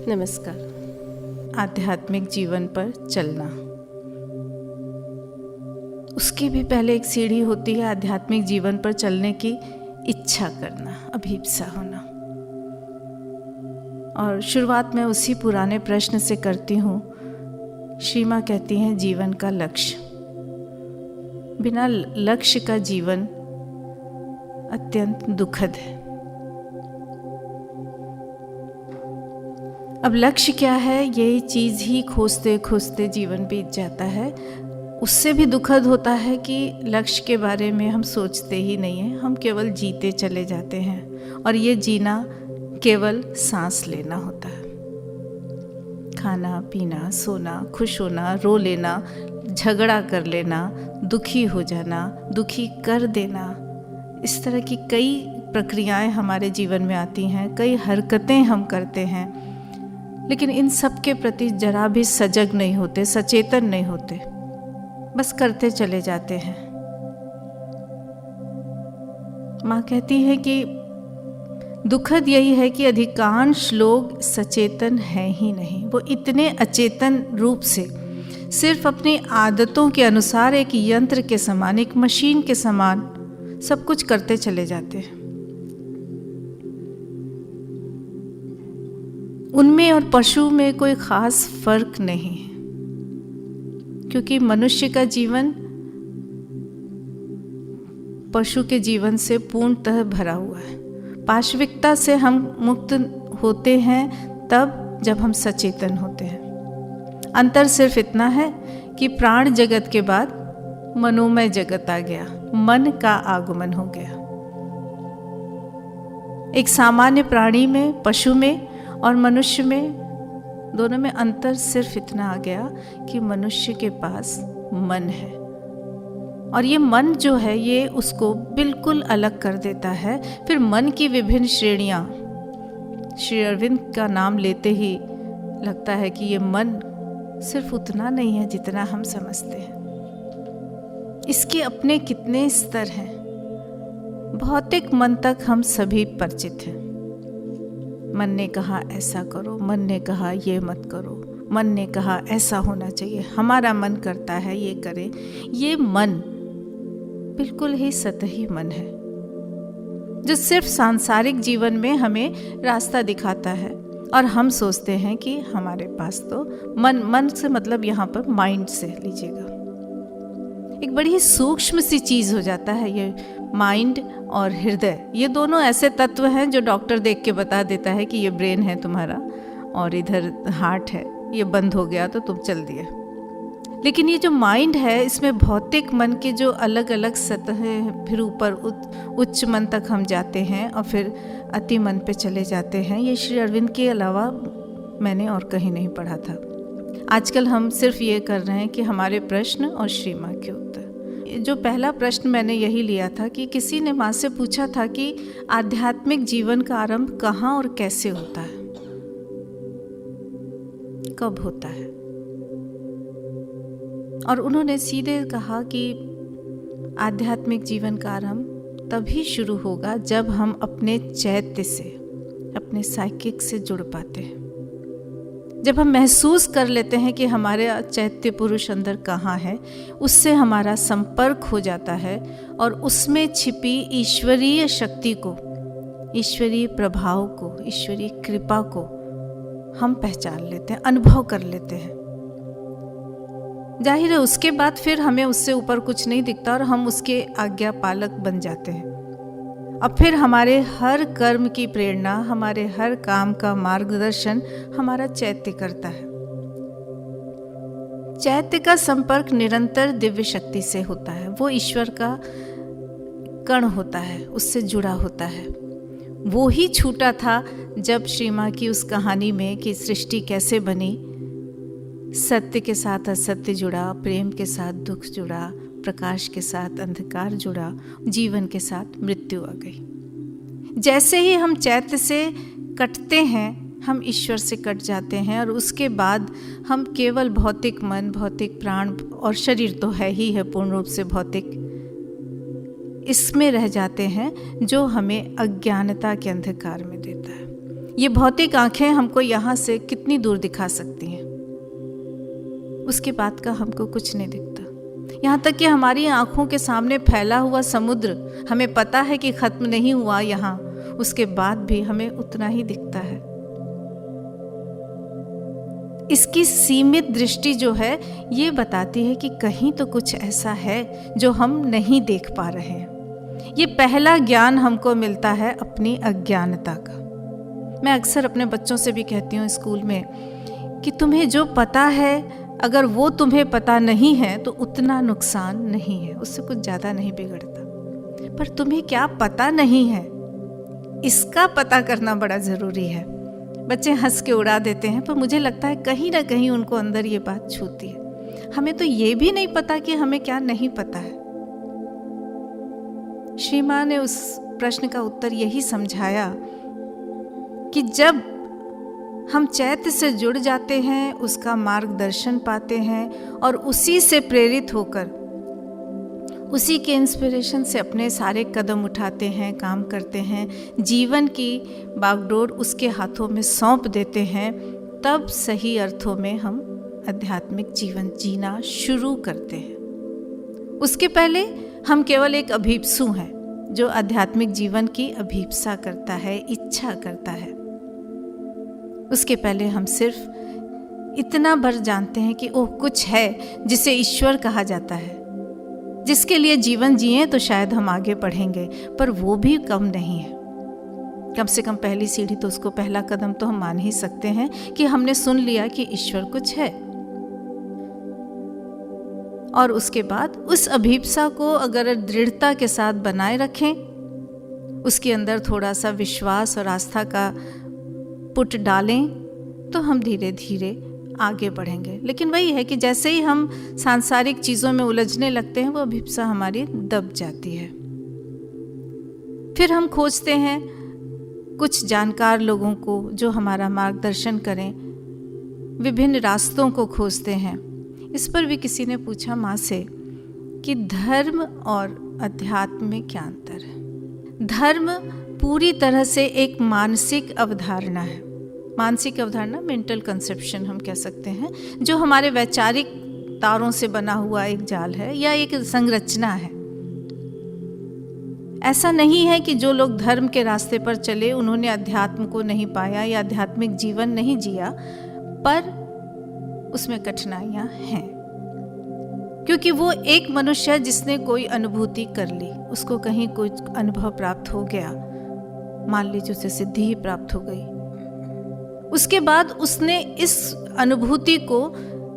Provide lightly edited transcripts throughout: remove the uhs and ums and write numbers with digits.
नमस्कार। आध्यात्मिक जीवन पर चलना, उसकी भी पहले एक सीढ़ी होती है आध्यात्मिक जीवन पर चलने की इच्छा करना, अभिप्सा होना। और शुरुआत मैं उसी पुराने प्रश्न से करती हूँ। श्री माँ कहती हैं जीवन का लक्ष्य, बिना लक्ष्य का जीवन अत्यंत दुखद है। अब लक्ष्य क्या है, यही चीज़ ही खोजते खोजते जीवन बीत जाता है। उससे भी दुखद होता है कि लक्ष्य के बारे में हम सोचते ही नहीं हैं, हम केवल जीते चले जाते हैं। और ये जीना केवल सांस लेना होता है। खाना पीना, सोना, खुश होना, रो लेना, झगड़ा कर लेना, दुखी हो जाना, दुखी कर देना, इस तरह की कई प्रक्रियाएं हमारे जीवन में आती हैं, कई हरकतें हम करते हैं, लेकिन इन सब के प्रति जरा भी सजग नहीं होते, सचेतन नहीं होते, बस करते चले जाते हैं। माँ कहती है कि दुखद यही है कि अधिकांश लोग सचेतन हैं ही नहीं। वो इतने अचेतन रूप से सिर्फ अपनी आदतों के अनुसार एक यंत्र के समान, एक मशीन के समान सब कुछ करते चले जाते हैं। उनमें और पशु में कोई खास फर्क नहीं है, क्योंकि मनुष्य का जीवन पशु के जीवन से पूर्णतः भरा हुआ है। पाशविकता से हम मुक्त होते हैं तब जब हम सचेतन होते हैं। अंतर सिर्फ इतना है कि प्राण जगत के बाद मनोमय जगत आ गया, मन का आगमन हो गया। एक सामान्य प्राणी में, पशु में और मनुष्य में, दोनों में अंतर सिर्फ इतना आ गया कि मनुष्य के पास मन है। और ये मन जो है ये उसको बिल्कुल अलग कर देता है। फिर मन की विभिन्न श्रेणियाँ, श्री अरविंद का नाम लेते ही लगता है कि ये मन सिर्फ उतना नहीं है जितना हम समझते हैं। इसके अपने कितने स्तर हैं। भौतिक मन तक हम सभी परिचित हैं। मन ने कहा ऐसा करो, मन ने कहा ये मत करो, मन ने कहा ऐसा होना चाहिए, हमारा मन करता है ये करें। ये मन बिल्कुल ही सतही मन है जो सिर्फ सांसारिक जीवन में हमें रास्ता दिखाता है। और हम सोचते हैं कि हमारे पास तो मन से मतलब यहाँ पर माइंड से लीजिएगा, एक बड़ी सूक्ष्म सी चीज़ हो जाता है ये माइंड और हृदय। ये दोनों ऐसे तत्व हैं जो डॉक्टर देख के बता देता है कि ये ब्रेन है तुम्हारा और इधर हार्ट है, ये बंद हो गया तो तुम चल दिए। लेकिन ये जो माइंड है, इसमें भौतिक मन के जो अलग अलग सतह, फिर ऊपर उच्च मन तक हम जाते हैं और फिर अति मन पे चले जाते हैं। ये श्री अरविंद के अलावा मैंने और कहीं नहीं पढ़ा था। आजकल हम सिर्फ ये कर रहे हैं कि हमारे प्रश्न और श्री माँ के उत्तर। जो पहला प्रश्न मैंने यही लिया था कि किसी ने माँ से पूछा था कि आध्यात्मिक जीवन का आरंभ कहाँ और कैसे होता है, कब होता है। और उन्होंने सीधे कहा कि आध्यात्मिक जीवन का आरंभ तभी शुरू होगा जब हम अपने चैत्य से, अपने साइकिक से जुड़ पाते हैं, जब हम महसूस कर लेते हैं कि हमारे चैत्य पुरुष अंदर कहाँ है, उससे हमारा संपर्क हो जाता है और उसमें छिपी ईश्वरीय शक्ति को, ईश्वरीय प्रभाव को, ईश्वरीय कृपा को हम पहचान लेते हैं, अनुभव कर लेते हैं। जाहिर है उसके बाद फिर हमें उससे ऊपर कुछ नहीं दिखता और हम उसके आज्ञा पालक बन जाते हैं। अब फिर हमारे हर कर्म की प्रेरणा, हमारे हर काम का मार्गदर्शन हमारा चैत्य करता है। चैत्य का संपर्क निरंतर दिव्य शक्ति से होता है। वो ईश्वर का कण होता है, उससे जुड़ा होता है। वो ही छूटा था जब श्री माँ की उस कहानी में कि सृष्टि कैसे बनी, सत्य के साथ असत्य जुड़ा, प्रेम के साथ दुख जुड़ा, प्रकाश के साथ अंधकार जुड़ा, जीवन के साथ मृत्यु आ गई। जैसे ही हम चैत्य से कटते हैं, हम ईश्वर से कट जाते हैं और उसके बाद हम केवल भौतिक मन, भौतिक प्राण और शरीर तो है ही है पूर्ण रूप से भौतिक, इसमें रह जाते हैं जो हमें अज्ञानता के अंधकार में देता है। ये भौतिक आंखें हमको यहाँ से कितनी दूर दिखा सकती हैं, उसके बाद का हमको कुछ नहीं दिखता। यहाँ तक कि हमारी आंखों के सामने फैला हुआ समुद्र हमें पता है कि खत्म नहीं हुआ यहाँ, उसके बाद भी हमें उतना ही दिखता है। इसकी सीमित दृष्टि जो है ये बताती है कि कहीं तो कुछ ऐसा है जो हम नहीं देख पा रहे हैं। ये पहला ज्ञान हमको मिलता है अपनी अज्ञानता का। मैं अक्सर अपने बच्चों से भी कहती हूँ स्कूल में कि तुम्हें जो पता है, अगर वो तुम्हें पता नहीं है तो उतना नुकसान नहीं है, उससे कुछ ज़्यादा नहीं बिगड़ता। पर तुम्हें क्या पता नहीं है, इसका पता करना बड़ा ज़रूरी है। बच्चे हंस के उड़ा देते हैं, पर मुझे लगता है कहीं ना कहीं उनको अंदर ये बात छूती है। हमें तो ये भी नहीं पता कि हमें क्या नहीं पता है। श्री माँ ने उस प्रश्न का उत्तर यही समझाया कि जब हम चैत्य से जुड़ जाते हैं, उसका मार्गदर्शन पाते हैं और उसी से प्रेरित होकर, उसी के इंस्पिरेशन से अपने सारे कदम उठाते हैं, काम करते हैं, जीवन की बागडोर उसके हाथों में सौंप देते हैं, तब सही अर्थों में हम आध्यात्मिक जीवन जीना शुरू करते हैं। उसके पहले हम केवल एक अभीप्सु हैं जो आध्यात्मिक जीवन की अभीप्सा करता है, इच्छा करता है। उसके पहले हम सिर्फ इतना भर जानते हैं कि ओह कुछ है जिसे ईश्वर कहा जाता है, जिसके लिए जीवन जिए तो शायद हम आगे बढ़ेंगे, पर वो भी कम नहीं है। कम से कम पहली सीढ़ी तो उसको, पहला कदम तो हम मान ही सकते हैं कि हमने सुन लिया कि ईश्वर कुछ है। और उसके बाद उस अभीप्सा को अगर दृढ़ता के साथ बनाए रखें, उसके अंदर थोड़ा सा विश्वास और आस्था का पुट डालें, तो हम धीरे धीरे आगे बढ़ेंगे। लेकिन वही है कि जैसे ही हम सांसारिक चीज़ों में उलझने लगते हैं, वो अभिप्सा हमारी दब जाती है। फिर हम खोजते हैं कुछ जानकार लोगों को जो हमारा मार्गदर्शन करें, विभिन्न रास्तों को खोजते हैं। इस पर भी किसी ने पूछा माँ से कि धर्म और अध्यात्म में क्या अंतर है। धर्म पूरी तरह से एक मानसिक अवधारणा है। मानसिक अवधारणा, मेंटल कंसेप्शन हम कह सकते हैं, जो हमारे वैचारिक तारों से बना हुआ एक जाल है या एक संरचना है। ऐसा नहीं है कि जो लोग धर्म के रास्ते पर चले उन्होंने अध्यात्म को नहीं पाया या आध्यात्मिक जीवन नहीं जिया, पर उसमें कठिनाइयां हैं, क्योंकि वो एक मनुष्य है जिसने कोई अनुभूति कर ली, उसको कहीं कोई अनुभव प्राप्त हो गया, मान लीजिए उसे सिद्धि ही प्राप्त हो गई। उसके बाद उसने इस अनुभूति को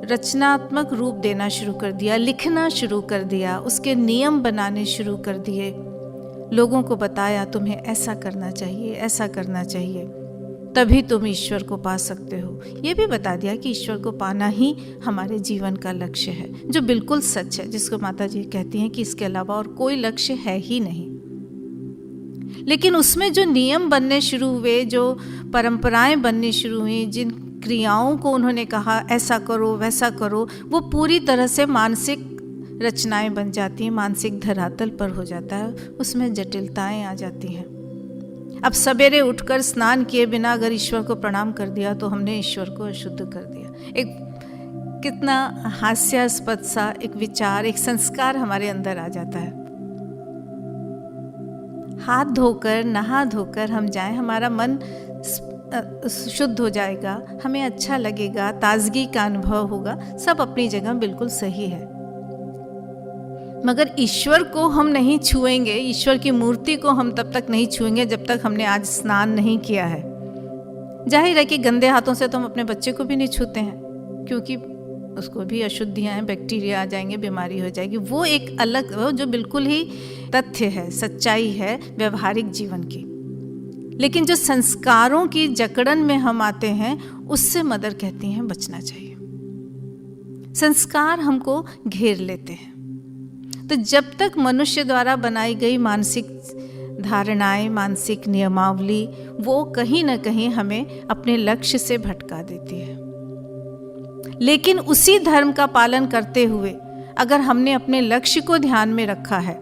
रचनात्मक रूप देना शुरू कर दिया, लिखना शुरू कर दिया, उसके नियम बनाने शुरू कर दिए, लोगों को बताया तुम्हें ऐसा करना चाहिए, ऐसा करना चाहिए, तभी तुम ईश्वर को पा सकते हो। ये भी बता दिया कि ईश्वर को पाना ही हमारे जीवन का लक्ष्य है, जो बिल्कुल सच है, जिसको माता जी कहती हैं कि इसके अलावा और कोई लक्ष्य है ही नहीं। लेकिन उसमें जो नियम बनने शुरू हुए, जो परंपराएं बननी शुरू हुई, जिन क्रियाओं को उन्होंने कहा ऐसा करो वैसा करो, वो पूरी तरह से मानसिक रचनाएं बन जाती हैं, मानसिक धरातल पर हो जाता है, उसमें जटिलताएं आ जाती हैं। अब सवेरे उठकर स्नान किए बिना अगर ईश्वर को प्रणाम कर दिया तो हमने ईश्वर को अशुद्ध कर दिया। एक कितना हास्यास्पद सा एक विचार, एक संस्कार हमारे अंदर आ जाता है। हाथ धोकर, नहा धोकर हम जाएं, हमारा मन शुद्ध हो जाएगा, हमें अच्छा लगेगा, ताजगी का अनुभव होगा, सब अपनी जगह बिल्कुल सही है। मगर ईश्वर को हम नहीं छुएंगे, ईश्वर की मूर्ति को हम तब तक नहीं छुएंगे जब तक हमने आज स्नान नहीं किया है। जाहिर है कि गंदे हाथों से तो हम अपने बच्चे को भी नहीं छूते हैं, क्योंकि उसको भी अशुद्धियाँ हैं, बैक्टीरिया आ जाएंगे, बीमारी हो जाएगी। वो एक अलग, वो जो बिल्कुल ही तथ्य है, सच्चाई है व्यवहारिक जीवन की। लेकिन जो संस्कारों की जकड़न में हम आते हैं, उससे मदर कहती हैं बचना चाहिए। संस्कार हमको घेर लेते हैं। तो जब तक मनुष्य द्वारा बनाई गई मानसिक धारणाएं, मानसिक नियमावली, वो कहीं ना कहीं हमें अपने लक्ष्य से भटका देती है। लेकिन उसी धर्म का पालन करते हुए अगर हमने अपने लक्ष्य को ध्यान में रखा है,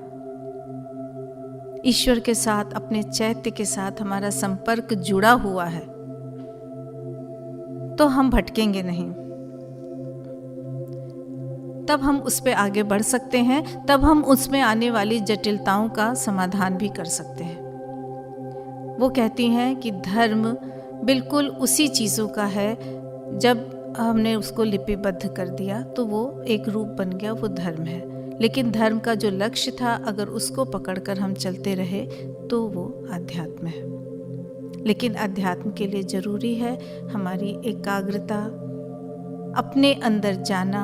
ईश्वर के साथ, अपने चैत्य के साथ हमारा संपर्क जुड़ा हुआ है, तो हम भटकेंगे नहीं, तब हम उस पे आगे बढ़ सकते हैं, तब हम उसमें आने वाली जटिलताओं का समाधान भी कर सकते हैं। वो कहती हैं कि धर्म बिल्कुल उसी चीज़ों का है, जब हमने उसको लिपिबद्ध कर दिया तो वो एक रूप बन गया, वो धर्म है। लेकिन धर्म का जो लक्ष्य था, अगर उसको पकड़कर हम चलते रहे तो वो अध्यात्म है। लेकिन अध्यात्म के लिए ज़रूरी है हमारी एकाग्रता, अपने अंदर जाना,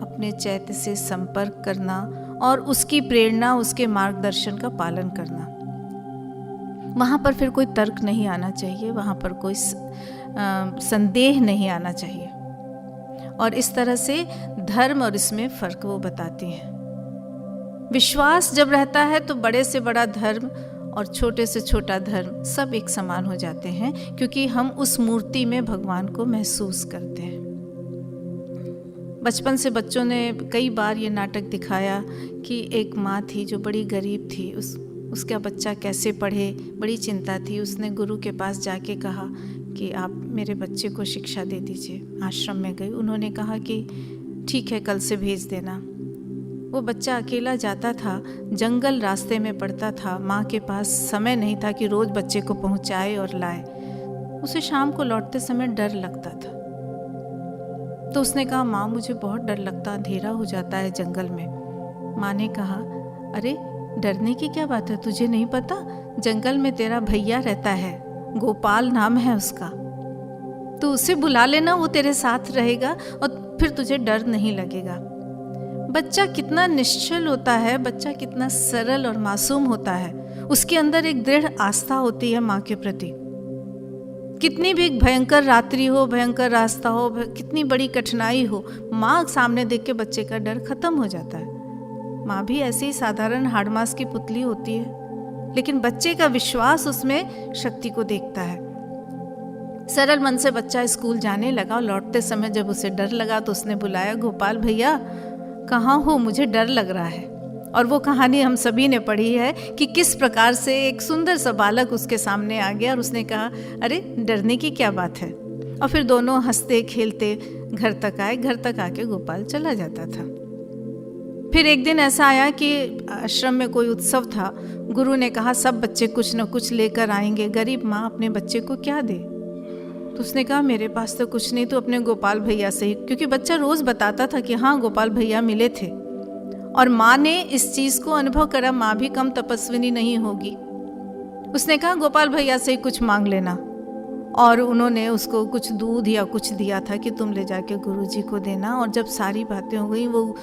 अपने चैत्य से संपर्क करना और उसकी प्रेरणा, उसके मार्गदर्शन का पालन करना। वहाँ पर फिर कोई तर्क नहीं आना चाहिए, वहाँ पर कोई संदेह नहीं आना चाहिए। और इस तरह से धर्म और इसमें फ़र्क वो बताते हैं। विश्वास जब रहता है तो बड़े से बड़ा धर्म और छोटे से छोटा धर्म सब एक समान हो जाते हैं, क्योंकि हम उस मूर्ति में भगवान को महसूस करते हैं। बचपन से बच्चों ने कई बार ये नाटक दिखाया कि एक माँ थी जो बड़ी गरीब थी, उसका बच्चा कैसे पढ़े, बड़ी चिंता थी। उसने गुरु के पास जाके कहा कि आप मेरे बच्चे को शिक्षा दे दीजिए। आश्रम में गई, उन्होंने कहा कि ठीक है, कल से भेज देना। वो बच्चा अकेला जाता था, जंगल रास्ते में पड़ता था, माँ के पास समय नहीं था कि रोज़ बच्चे को पहुँचाए और लाए। उसे शाम को लौटते समय डर लगता था। तो उसने कहा, माँ मुझे बहुत डर लगता, अंधेरा हो जाता है जंगल में। माँ ने कहा, अरे डरने की क्या बात है, तुझे नहीं पता जंगल में तेरा भैया रहता है, गोपाल नाम है उसका, तो उसे बुला लेना, वो तेरे साथ रहेगा और फिर तुझे डर नहीं लगेगा। बच्चा कितना निश्चल होता है, बच्चा कितना सरल और मासूम होता है, उसके अंदर एक दृढ़ आस्था होती है माँ के प्रति। कितनी भी भयंकर रात्रि हो, भयंकर रास्ता हो, कितनी बड़ी कठिनाई हो, माँ सामने देख के बच्चे का डर खत्म हो जाता है। माँ भी ऐसी ही साधारण हाड़ मांस की पुतली होती है, लेकिन बच्चे का विश्वास उसमें शक्ति को देखता है। सरल मन से बच्चा स्कूल जाने लगा और लौटते समय जब उसे डर लगा तो उसने बुलाया, गोपाल भैया कहाँ हो, मुझे डर लग रहा है। और वो कहानी हम सभी ने पढ़ी है कि किस प्रकार से एक सुंदर सा बालक उसके सामने आ गया और उसने कहा, अरे डरने की क्या बात है। और फिर दोनों हंसते खेलते घर तक आए। घर तक आके गोपाल चला जाता था। फिर एक दिन ऐसा आया कि आश्रम में कोई उत्सव था। गुरु ने कहा सब बच्चे कुछ न कुछ लेकर आएंगे, गरीब माँ अपने बच्चे को क्या दे। तो उसने कहा मेरे पास तो कुछ नहीं, तो अपने गोपाल भैया से ही, क्योंकि बच्चा रोज़ बताता था कि हाँ गोपाल भैया मिले थे। और माँ ने इस चीज़ को अनुभव करा, माँ भी कम तपस्विनी नहीं होगी। उसने कहा गोपाल भैया से ही कुछ मांग लेना। और उन्होंने उसको कुछ दूध या कुछ दिया था कि तुम ले जाके गुरुजी को देना। और जब सारी बातें हो गई, वो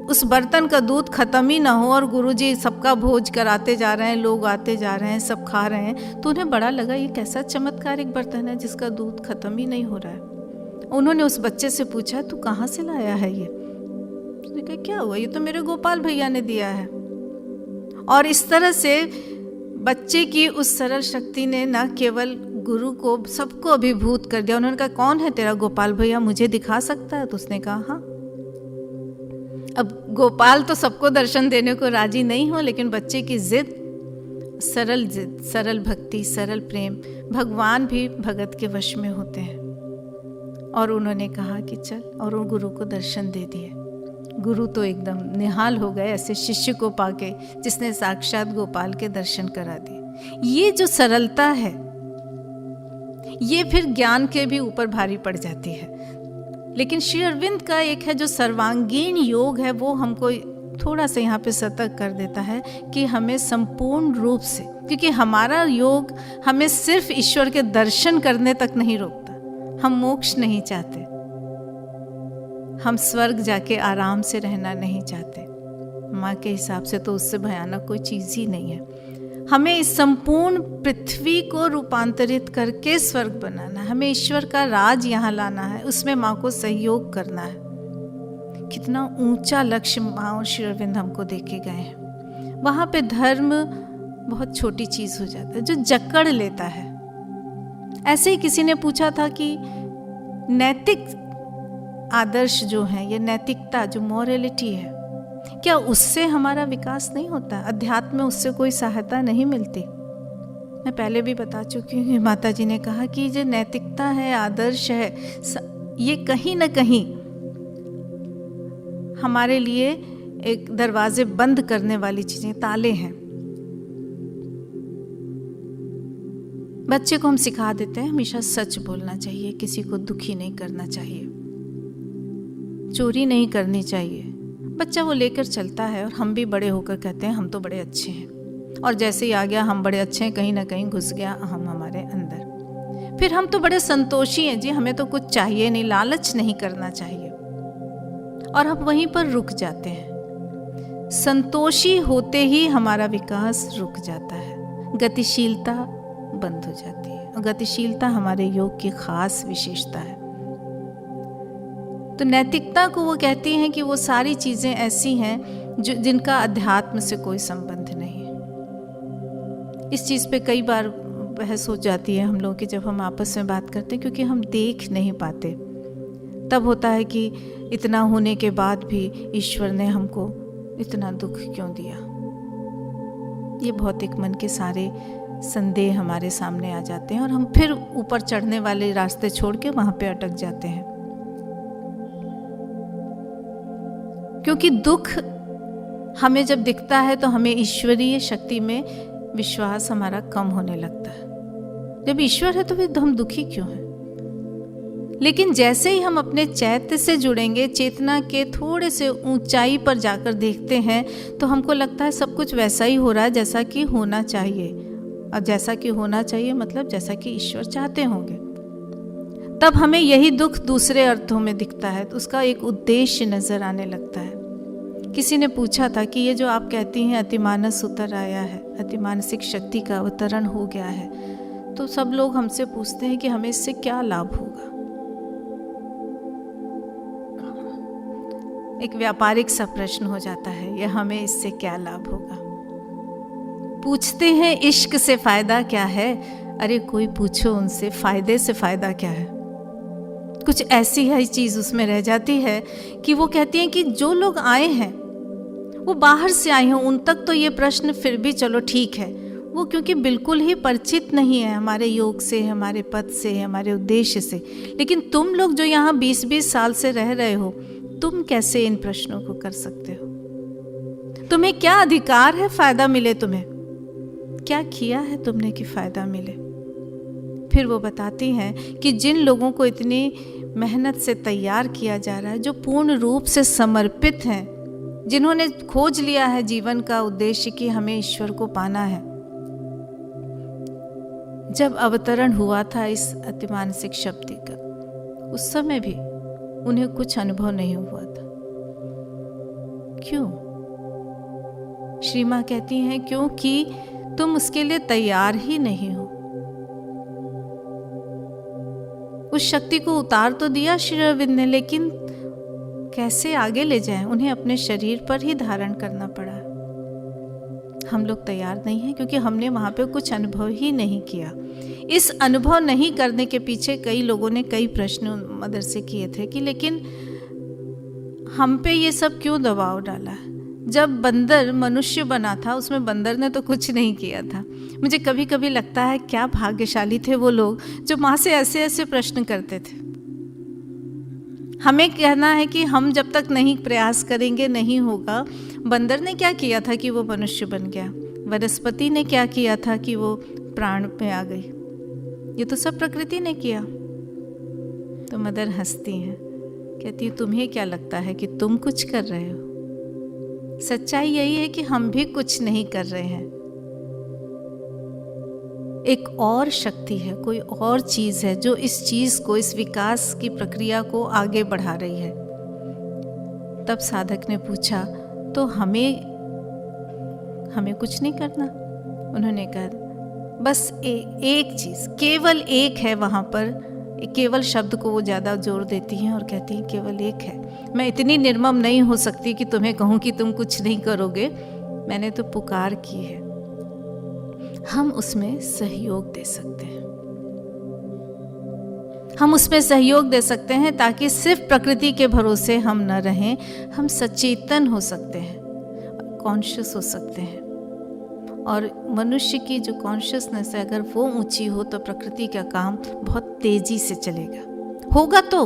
उस बर्तन का दूध ख़त्म ही ना हो और गुरुजी सबका भोज कराते जा रहे हैं, लोग आते जा रहे हैं, सब खा रहे हैं। तो उन्हें बड़ा लगा ये कैसा चमत्कारिक बर्तन है जिसका दूध ख़त्म ही नहीं हो रहा है। उन्होंने उस बच्चे से पूछा तू कहाँ से लाया है ये। उसने कहा क्या हुआ, ये तो मेरे गोपाल भैया ने दिया है। और इस तरह से बच्चे की उस सरल शक्ति ने न केवल गुरु को, सबको अभिभूत कर दिया। उन्होंने कहा कौन है तेरा गोपाल भैया, मुझे दिखा सकता है। तो उसने कहा हाँ। अब गोपाल तो सबको दर्शन देने को राजी नहीं हो, लेकिन बच्चे की जिद, सरल भक्ति, सरल प्रेम, भगवान भी भगत के वश में होते हैं। और उन्होंने कहा कि चल, और वो गुरु को दर्शन दे दिए। गुरु तो एकदम निहाल हो गए ऐसे शिष्य को पाके जिसने साक्षात गोपाल के दर्शन करा दिए। ये जो सरलता है ये फिर ज्ञान के भी ऊपर भारी पड़ जाती है। लेकिन श्री अरविंद का एक है जो सर्वांगीण योग है, वो हमको थोड़ा सा यहाँ पे सतर्क कर देता है कि हमें संपूर्ण रूप से, क्योंकि हमारा योग हमें सिर्फ ईश्वर के दर्शन करने तक नहीं रोकता। हम मोक्ष नहीं चाहते, हम स्वर्ग जाके आराम से रहना नहीं चाहते। माँ के हिसाब से तो उससे भयानक कोई चीज़ ही नहीं है। हमें इस संपूर्ण पृथ्वी को रूपांतरित करके स्वर्ग बनाना है, हमें ईश्वर का राज यहाँ लाना है, उसमें माँ को सहयोग करना है। कितना ऊंचा लक्ष्य माँ और श्री अरविंद हमको देके गए हैं। वहाँ पे धर्म बहुत छोटी चीज़ हो जाता है जो जकड़ लेता है। ऐसे ही किसी ने पूछा था कि नैतिक आदर्श जो है, ये नैतिकता जो मॉरलिटी है, क्या उससे हमारा विकास नहीं होता? अध्यात्म में उससे कोई सहायता नहीं मिलती? मैं पहले भी बता चुकी हूँ, माता जी ने कहा कि जो नैतिकता है, आदर्श है, ये कहीं ना कहीं हमारे लिए एक दरवाजे बंद करने वाली चीजें, ताले हैं। बच्चे को हम सिखा देते हैं हमेशा सच बोलना चाहिए, किसी को दुखी नहीं करना चाहिए, चोरी नहीं करनी चाहिए। बच्चा वो लेकर चलता है और हम भी बड़े होकर कहते हैं हम तो बड़े अच्छे हैं, और जैसे ही आ गया हम बड़े अच्छे हैं, कहीं ना कहीं घुस गया हम हमारे अंदर। फिर हम तो बड़े संतोषी हैं जी, हमें तो कुछ चाहिए नहीं, लालच नहीं करना चाहिए, और हम वहीं पर रुक जाते हैं। संतोषी होते ही हमारा विकास रुक जाता है, गतिशीलता बंद हो जाती है, और गतिशीलता हमारे योग की खास विशेषता है। तो नैतिकता को वो कहती हैं कि वो सारी चीजें ऐसी हैं जो जिनका अध्यात्म से कोई संबंध नहीं है। इस चीज पे कई बार बहस हो जाती है हम लोगों की जब हम आपस में बात करते हैं, क्योंकि हम देख नहीं पाते। तब होता है कि इतना होने के बाद भी ईश्वर ने हमको इतना दुख क्यों दिया। ये भौतिक मन के सारे संदेह हमारे सामने आ जाते हैं और हम फिर ऊपर चढ़ने वाले रास्ते छोड़ के वहां पे अटक जाते हैं, क्योंकि दुख हमें जब दिखता है तो हमें ईश्वरीय शक्ति में विश्वास हमारा कम होने लगता है। जब ईश्वर है तो फिर हम दुखी क्यों हैं? लेकिन जैसे ही हम अपने चैत्य से जुड़ेंगे, चेतना के थोड़े से ऊंचाई पर जाकर देखते हैं, तो हमको लगता है सब कुछ वैसा ही हो रहा है जैसा कि होना चाहिए। और जैसा कि होना चाहिए मतलब जैसा कि ईश्वर चाहते होंगे। तब हमें यही दुख दूसरे अर्थों में दिखता है, तो उसका एक उद्देश्य नजर आने लगता है। किसी ने पूछा था कि ये जो आप कहती हैं अतिमानस उतर आया है, अतिमानसिक शक्ति का अवतरण हो गया है, तो सब लोग हमसे पूछते हैं कि हमें इससे क्या लाभ होगा। एक व्यापारिक सा प्रश्न हो जाता है, यह हमें इससे क्या लाभ होगा। पूछते हैं इश्क से फायदा क्या है? अरे कोई पूछो उनसे फायदे से फायदा क्या है। कुछ ऐसी है चीज उसमें रह जाती है कि वो कहती हैं कि जो लोग आए हैं वो बाहर से आए हैं, उन तक तो ये प्रश्न फिर भी चलो ठीक है, वो क्योंकि बिल्कुल ही परिचित नहीं है हमारे योग से, हमारे पद से, हमारे उद्देश्य से। लेकिन तुम लोग जो यहाँ 20-20 साल से रह रहे हो, तुम कैसे इन प्रश्नों को कर सकते हो? तुम्हें क्या अधिकार है फायदा मिले तुम्हें? क्या किया है तुमने कि फायदा मिले? फिर वो बताती हैं कि जिन लोगों को इतनी मेहनत से तैयार किया जा रहा है, जो पूर्ण रूप से समर्पित हैं, जिन्होंने खोज लिया है जीवन का उद्देश्य कि हमें ईश्वर को पाना है, जब अवतरण हुआ था इस अतिमानसिक शक्ति का, उस समय भी उन्हें कुछ अनुभव नहीं हुआ था। क्यों? श्री मां कहती हैं क्योंकि तुम उसके लिए तैयार ही नहीं हो। उस शक्ति को उतार तो दिया श्री अरविंद ने, लेकिन कैसे आगे ले जाएं? उन्हें अपने शरीर पर ही धारण करना पड़ा। हम लोग तैयार नहीं हैं क्योंकि हमने वहां पे कुछ अनुभव ही नहीं किया। इस अनुभव नहीं करने के पीछे कई लोगों ने कई प्रश्न मदर से किए थे कि लेकिन हम पे ये सब क्यों दबाव डाला है? जब बंदर मनुष्य बना था उसमें बंदर ने तो कुछ नहीं किया था। मुझे कभी कभी लगता है क्या भाग्यशाली थे वो लोग जो माँ से ऐसे ऐसे प्रश्न करते थे। हमें कहना है कि हम जब तक नहीं प्रयास करेंगे नहीं होगा। बंदर ने क्या किया था कि वो मनुष्य बन गया? वनस्पति ने क्या किया था कि वो प्राण में आ गई? ये तो सब प्रकृति ने किया। तो मदर हंसती हैं, कहती तुम्हें क्या लगता है कि तुम कुछ कर रहे हो? सच्चाई यही है कि हम भी कुछ नहीं कर रहे हैं। एक और शक्ति है, कोई और चीज है जो इस चीज को, इस विकास की प्रक्रिया को आगे बढ़ा रही है। तब साधक ने पूछा तो हमें कुछ नहीं करना? उन्होंने कहा बस एक चीज, केवल एक है। वहां पर केवल शब्द को वो ज्यादा जोर देती हैं और कहती हैं केवल एक है। मैं इतनी निर्मम नहीं हो सकती कि तुम्हें कहूं कि तुम कुछ नहीं करोगे। मैंने तो पुकार की है। हम उसमें सहयोग दे सकते हैं। हम उसमें सहयोग दे सकते हैं ताकि सिर्फ प्रकृति के भरोसे हम न रहें। हम सचेतन हो सकते हैं, कॉन्शियस हो सकते हैं और मनुष्य की जो कॉन्शियसनेस है अगर वो ऊंची हो तो प्रकृति का काम बहुत तेजी से चलेगा। होगा तो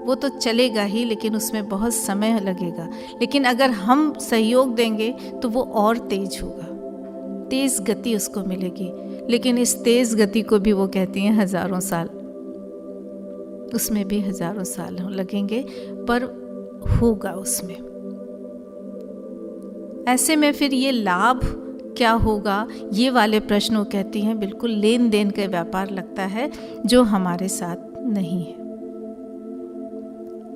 वो तो चलेगा ही, लेकिन उसमें बहुत समय लगेगा। लेकिन अगर हम सहयोग देंगे तो वो और तेज होगा, तेज गति उसको मिलेगी। लेकिन इस तेज गति को भी वो कहती हैं हजारों साल, उसमें भी हजारों साल लगेंगे, पर होगा उसमें। ऐसे में फिर ये लाभ क्या होगा, ये वाले प्रश्न वो कहती हैं बिल्कुल लेन देन का व्यापार लगता है जो हमारे साथ नहीं है।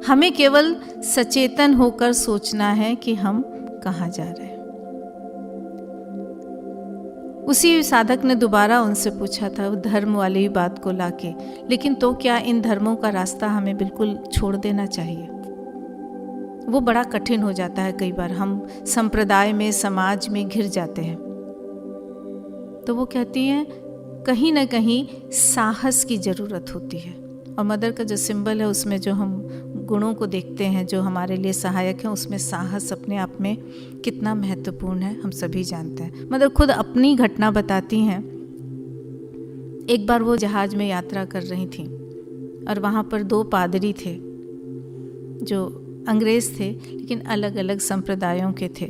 हमें केवल सचेतन होकर सोचना है कि हम कहाँ जा रहे हैं। उसी साधक ने दोबारा उनसे पूछा था धर्म वाली बात को लाके, लेकिन तो क्या इन धर्मों का रास्ता हमें बिल्कुल छोड़ देना चाहिए? वो बड़ा कठिन हो जाता है। कई बार हम संप्रदाय में, समाज में घिर जाते हैं। तो वो कहती हैं कहीं ना कहीं साहस की ज़रूरत होती है। और मदर का जो सिंबल है उसमें जो हम गुणों को देखते हैं जो हमारे लिए सहायक हैं, उसमें साहस अपने आप में कितना महत्वपूर्ण है हम सभी जानते हैं। मदर खुद अपनी घटना बताती हैं। एक बार वो जहाज़ में यात्रा कर रही थी और वहाँ पर 2 पादरी थे जो अंग्रेज़ थे, लेकिन अलग अलग संप्रदायों के थे।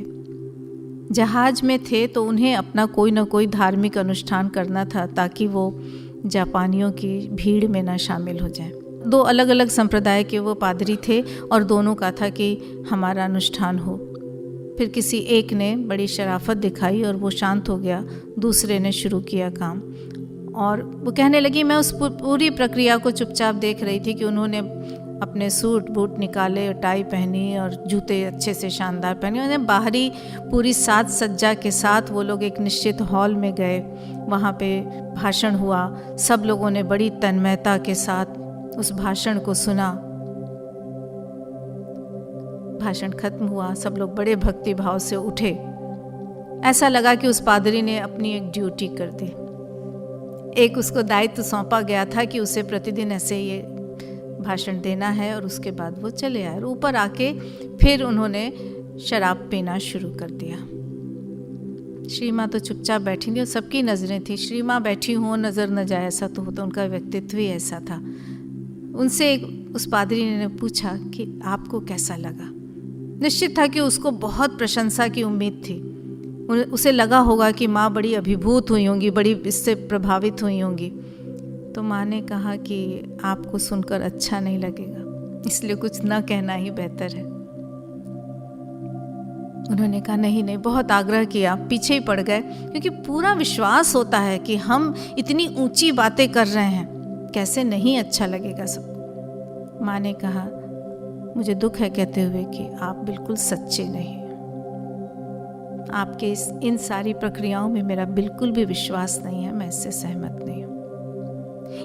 जहाज में थे तो उन्हें अपना कोई ना कोई धार्मिक अनुष्ठान करना था ताकि वो जापानियों की भीड़ में ना शामिल हो जाएं। 2 अलग अलग संप्रदाय के वो पादरी थे और दोनों का था कि हमारा अनुष्ठान हो। फिर किसी एक ने बड़ी शराफत दिखाई और वो शांत हो गया, दूसरे ने शुरू किया काम। और वो कहने लगी, मैं उस पूरी प्रक्रिया को चुपचाप देख रही थी कि उन्होंने अपने सूट बूट निकाले, टाई पहनी और जूते अच्छे से शानदार पहने। उन्हें बाहरी पूरी साज सज्जा के साथ वो लोग एक निश्चित हॉल में गए। वहाँ पे भाषण हुआ। सब लोगों ने बड़ी तन्मयता के साथ उस भाषण को सुना। भाषण खत्म हुआ, सब लोग बड़े भक्ति भाव से उठे। ऐसा लगा कि उस पादरी ने अपनी एक ड्यूटी कर दी। एक उसको दायित्व सौंपा गया था कि उसे प्रतिदिन ऐसे ये भाषण देना है और उसके बाद वो चले आए। और ऊपर आके फिर उन्होंने शराब पीना शुरू कर दिया। श्री माँ तो चुपचाप बैठी थी और सबकी नज़रें थी। श्री माँ बैठी हों, नज़र न जाए, ऐसा तो होता। उनका व्यक्तित्व ही ऐसा था। उनसे उस पादरी ने पूछा कि आपको कैसा लगा। निश्चित था कि उसको बहुत प्रशंसा की उम्मीद थी। उसे लगा होगा कि माँ बड़ी अभिभूत हुई होंगी, बड़ी इससे प्रभावित हुई होंगी। तो माँ ने कहा कि आपको सुनकर अच्छा नहीं लगेगा, इसलिए कुछ न कहना ही बेहतर है। उन्होंने कहा नहीं, बहुत आग्रह किया, पीछे ही पड़ गए, क्योंकि पूरा विश्वास होता है कि हम इतनी ऊंची बातें कर रहे हैं, कैसे नहीं अच्छा लगेगा सबको। माँ ने कहा मुझे दुख है कहते हुए कि आप बिल्कुल सच्चे नहीं, आपके इन सारी प्रक्रियाओं में मेरा बिल्कुल भी विश्वास नहीं है, मैं इससे सहमत नहीं हूँ।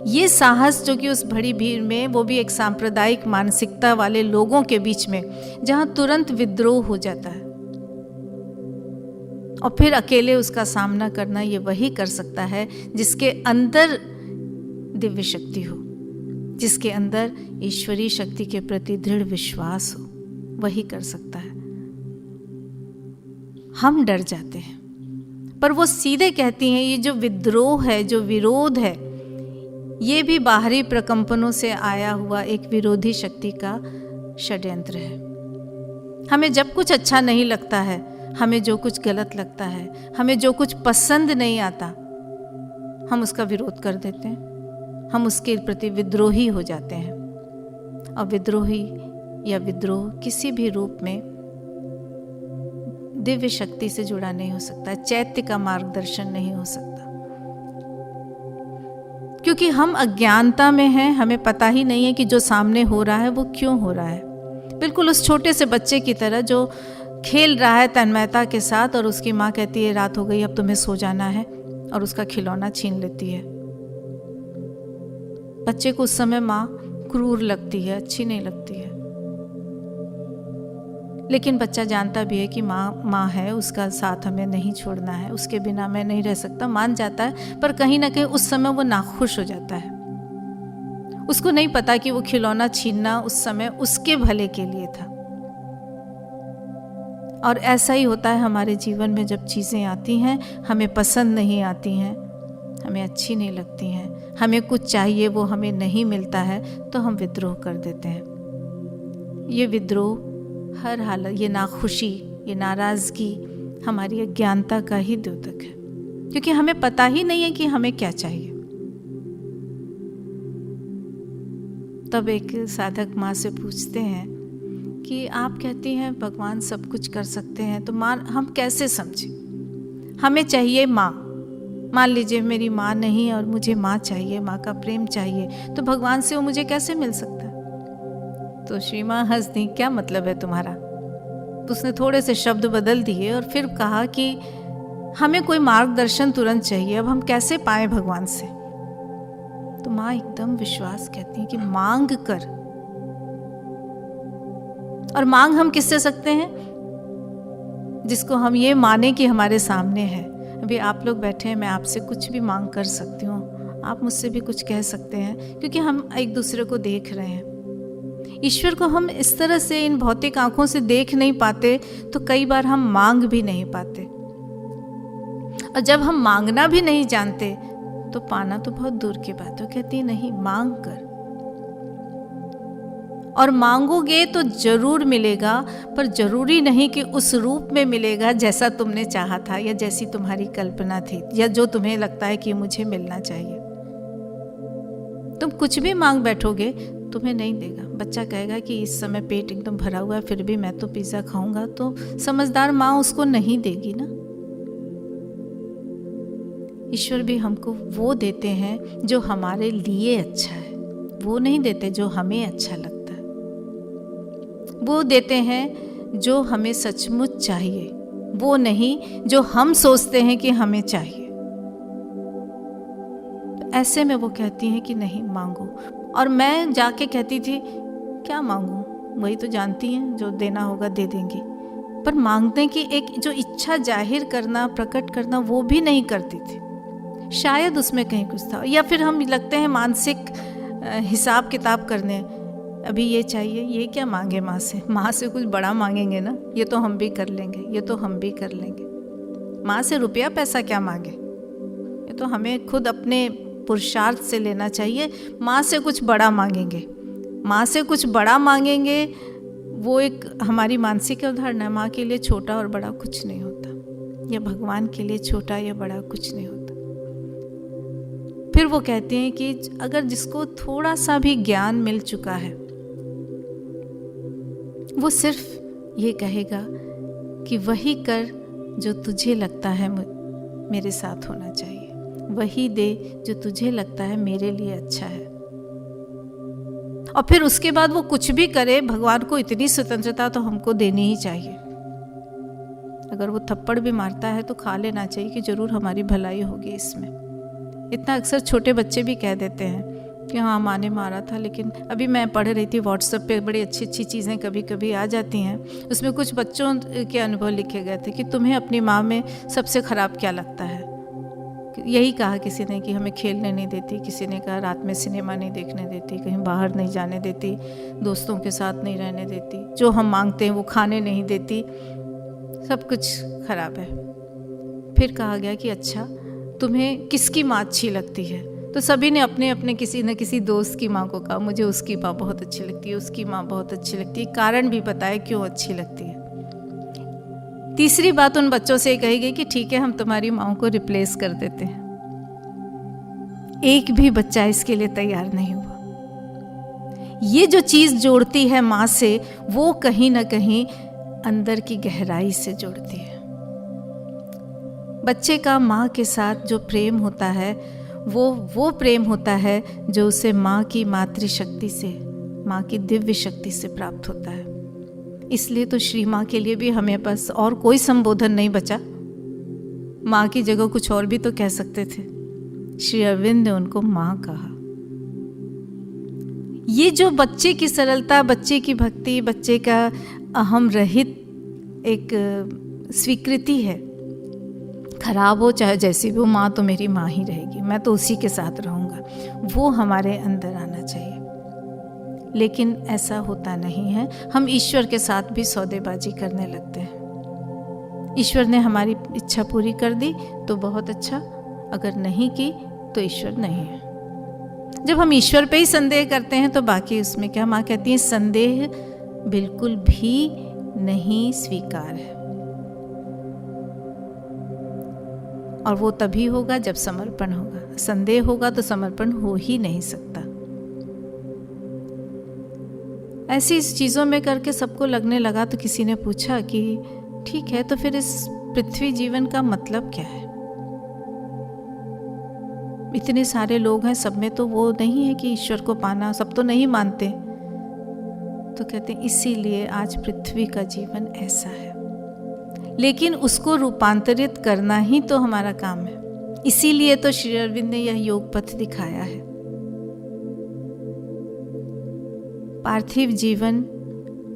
ये साहस जो कि उस बड़ी भीड़ में, वो भी एक सांप्रदायिक मानसिकता वाले लोगों के बीच में, जहां तुरंत विद्रोह हो जाता है और फिर अकेले उसका सामना करना, ये वही कर सकता है जिसके अंदर दिव्य शक्ति हो, जिसके अंदर ईश्वरीय शक्ति के प्रति दृढ़ विश्वास हो, वही कर सकता है। हम डर जाते हैं, पर वो सीधे कहती हैं ये जो विद्रोह है, जो विरोध है, ये भी बाहरी प्रकंपनों से आया हुआ एक विरोधी शक्ति का षड्यंत्र है। हमें जब कुछ अच्छा नहीं लगता है, हमें जो कुछ गलत लगता है, हमें जो कुछ पसंद नहीं आता, हम उसका विरोध कर देते हैं, हम उसके प्रति विद्रोही हो जाते हैं। और विद्रोही या विद्रोह किसी भी रूप में दिव्य शक्ति से जुड़ा नहीं हो सकता, चैत्य का मार्गदर्शन नहीं हो सकता, क्योंकि हम अज्ञानता में हैं। हमें पता ही नहीं है कि जो सामने हो रहा है वो क्यों हो रहा है। बिल्कुल उस छोटे से बच्चे की तरह जो खेल रहा है तन्मयता के साथ, और उसकी माँ कहती है रात हो गई, अब तुम्हें सो जाना है, और उसका खिलौना छीन लेती है। बच्चे को उस समय माँ क्रूर लगती है, अच्छी नहीं लगती है, लेकिन बच्चा जानता भी है कि माँ है, उसका साथ हमें नहीं छोड़ना है, उसके बिना मैं नहीं रह सकता, मान जाता है। पर कहीं ना कहीं उस समय वो नाखुश हो जाता है। उसको नहीं पता कि वो खिलौना छीनना उस समय उसके भले के लिए था। और ऐसा ही होता है हमारे जीवन में, जब चीज़ें आती हैं हमें पसंद नहीं आती हैं, हमें अच्छी नहीं लगती हैं, हमें कुछ चाहिए वो हमें नहीं मिलता है, तो हम विद्रोह कर देते हैं। ये विद्रोह हर हालत, ये नाखुशी, ये नाराज़गी हमारी अज्ञानता का ही द्योतक है, क्योंकि हमें पता ही नहीं है कि हमें क्या चाहिए। तब एक साधक माँ से पूछते हैं कि आप कहती हैं भगवान सब कुछ कर सकते हैं, तो माँ हम कैसे समझें? हमें चाहिए माँ, मान लीजिए मेरी माँ नहीं और मुझे माँ चाहिए, माँ का प्रेम चाहिए, तो भगवान से वो मुझे कैसे मिल सकता है? तो श्री माँ हंस दी, क्या मतलब है तुम्हारा? तो उसने थोड़े से शब्द बदल दिए और फिर कहा कि हमें कोई मार्गदर्शन तुरंत चाहिए, अब हम कैसे पाए भगवान से? तो माँ एकदम विश्वास कहती है कि मांग कर। और मांग हम किससे सकते हैं? जिसको हम ये माने कि हमारे सामने है। अभी आप लोग बैठे हैं, मैं आपसे कुछ भी मांग कर सकती हूँ, आप मुझसे भी कुछ कह सकते हैं, क्योंकि हम एक दूसरे को देख रहे हैं। ईश्वर को हम इस तरह से इन भौतिक आंखों से देख नहीं पाते, तो कई बार हम मांग भी नहीं पाते। और जब हम मांगना भी नहीं जानते, तो पाना तो बहुत दूर की बात है। कहती नहीं, मांग कर, और मांगोगे तो जरूर मिलेगा, पर जरूरी नहीं कि उस रूप में मिलेगा जैसा तुमने चाहा था, या जैसी तुम्हारी कल्पना थी, या जो तुम्हें लगता है कि मुझे मिलना चाहिए। तुम कुछ भी मांग बैठोगे, तुम्हें नहीं देगा। बच्चा कहेगा कि इस समय पेट एकदम भरा हुआ है, फिर भी मैं तो पिज्ज़ा खाऊंगा, तो समझदार माँ उसको नहीं देगी ना। ईश्वर भी हमको वो देते हैं जो हमारे लिए अच्छा है, वो नहीं देते जो हमें अच्छा लगता है। वो देते हैं जो हमें सचमुच चाहिए, वो नहीं जो हम सोचते हैं कि हमें चाहिए। तो ऐसे में वो कहती हैं कि नहीं, मांगो। और मैं जाके कहती थी क्या मांगूं, वही तो जानती हैं, जो देना होगा दे देंगी। पर मांगने की एक जो इच्छा जाहिर करना, प्रकट करना, वो भी नहीं करती थी। शायद उसमें कहीं कुछ था। या फिर हम लगते हैं मानसिक हिसाब किताब करने, अभी ये चाहिए, ये क्या मांगे माँ से? माँ से कुछ बड़ा मांगेंगे ना, ये तो हम भी कर लेंगे, ये तो हम भी कर लेंगे। माँ से रुपया पैसा क्या मांगे? ये तो हमें खुद अपने पुरुषार्थ से लेना चाहिए। माँ से कुछ बड़ा मांगेंगे, माँ से कुछ बड़ा मांगेंगे, वो एक हमारी मानसिक अवधारणा है। माँ के लिए छोटा और बड़ा कुछ नहीं होता, या भगवान के लिए छोटा या बड़ा कुछ नहीं होता। फिर वो कहते हैं कि अगर जिसको थोड़ा सा भी ज्ञान मिल चुका है, वो सिर्फ ये कहेगा कि वही कर जो तुझे लगता है मेरे साथ होना चाहिए, वही दे जो तुझे लगता है मेरे लिए अच्छा है। और फिर उसके बाद वो कुछ भी करे, भगवान को इतनी स्वतंत्रता तो हमको देनी ही चाहिए। अगर वो थप्पड़ भी मारता है तो खा लेना चाहिए कि जरूर हमारी भलाई होगी इसमें। इतना अक्सर छोटे बच्चे भी कह देते हैं कि हाँ माँ ने मारा था। लेकिन अभी मैं पढ़ रही थी व्हाट्सएप पे, बड़ी अच्छी अच्छी चीज़ें कभी कभी आ जाती हैं। उसमें कुछ बच्चों के अनुभव लिखे गए थे कि तुम्हें अपनी माँ में सबसे ख़राब क्या लगता है। यही कहा किसी ने कि हमें खेलने नहीं देती, किसी ने कहा रात में सिनेमा नहीं देखने देती, कहीं बाहर नहीं जाने देती, दोस्तों के साथ नहीं रहने देती, जो हम मांगते हैं वो खाने नहीं देती, सब कुछ ख़राब है। फिर कहा गया कि अच्छा तुम्हें किसकी माँ अच्छी लगती है? तो सभी ने अपने अपने किसी न किसी दोस्त की माँ को कहा मुझे उसकी माँ बहुत अच्छी लगती है, उसकी माँ बहुत अच्छी लगती है, कारण भी बताए क्यों अच्छी लगती है। तीसरी बात उन बच्चों से कही गई कि ठीक है हम तुम्हारी माँ को रिप्लेस कर देते हैं। एक भी बच्चा इसके लिए तैयार नहीं हुआ। ये जो चीज़ जोड़ती है माँ से, वो कहीं ना कहीं अंदर की गहराई से जोड़ती है। बच्चे का माँ के साथ जो प्रेम होता है वो प्रेम होता है जो उसे माँ की मातृशक्ति से, माँ की दिव्य शक्ति से प्राप्त होता है। इसलिए तो श्री माँ के लिए भी हमें पास और कोई संबोधन नहीं बचा। माँ की जगह कुछ और भी तो कह सकते थे। श्री अरविंद ने उनको माँ कहा। ये जो बच्चे की सरलता, बच्चे की भक्ति, बच्चे का अहम रहित एक स्वीकृति है, खराब हो चाहे जैसी भी हो, माँ तो मेरी माँ ही रहेगी, मैं तो उसी के साथ रहूँगा, वो हमारे अंदर आना चाहिए। लेकिन ऐसा होता नहीं है। हम ईश्वर के साथ भी सौदेबाजी करने लगते हैं। ईश्वर ने हमारी इच्छा पूरी कर दी तो बहुत अच्छा, अगर नहीं की तो ईश्वर नहीं है। जब हम ईश्वर पे ही संदेह करते हैं तो बाकी उसमें क्या, माँ कहती है संदेह बिल्कुल भी नहीं स्वीकार है। और वो तभी होगा जब समर्पण होगा। संदेह होगा तो समर्पण हो ही नहीं सकता। ऐसी इस चीज़ों में करके सबको लगने लगा तो किसी ने पूछा कि ठीक है, तो फिर इस पृथ्वी जीवन का मतलब क्या है? इतने सारे लोग हैं, सब में तो वो नहीं है कि ईश्वर को पाना, सब तो नहीं मानते। तो कहते हैं इसीलिए आज पृथ्वी का जीवन ऐसा है, लेकिन उसको रूपांतरित करना ही तो हमारा काम है। इसीलिए तो श्री अरविंद ने यह योग पथ दिखाया है। पार्थिव जीवन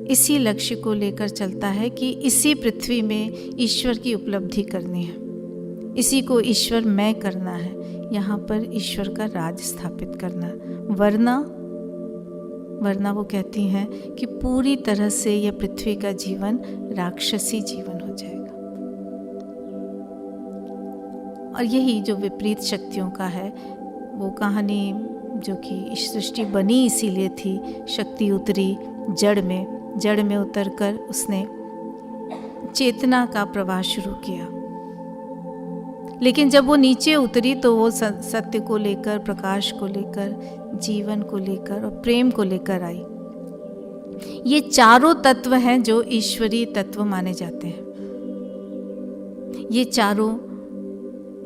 इसी लक्ष्य को लेकर चलता है कि इसी पृथ्वी में ईश्वर की उपलब्धि करनी है, इसी को ईश्वर मैं करना है, यहाँ पर ईश्वर का राज स्थापित करना। वरना वो कहती हैं कि पूरी तरह से यह पृथ्वी का जीवन राक्षसी जीवन हो जाएगा। और यही जो विपरीत शक्तियों का है, वो कहानी जो कि सृष्टि बनी इसीलिए थी। शक्ति उतरी जड़ में उतरकर उसने चेतना का प्रवाह शुरू किया। लेकिन जब वो नीचे उतरी तो वो सत्य को लेकर, प्रकाश को लेकर, जीवन को लेकर और प्रेम को लेकर आई। ये चारों तत्व हैं जो ईश्वरीय तत्व माने जाते हैं। ये चारों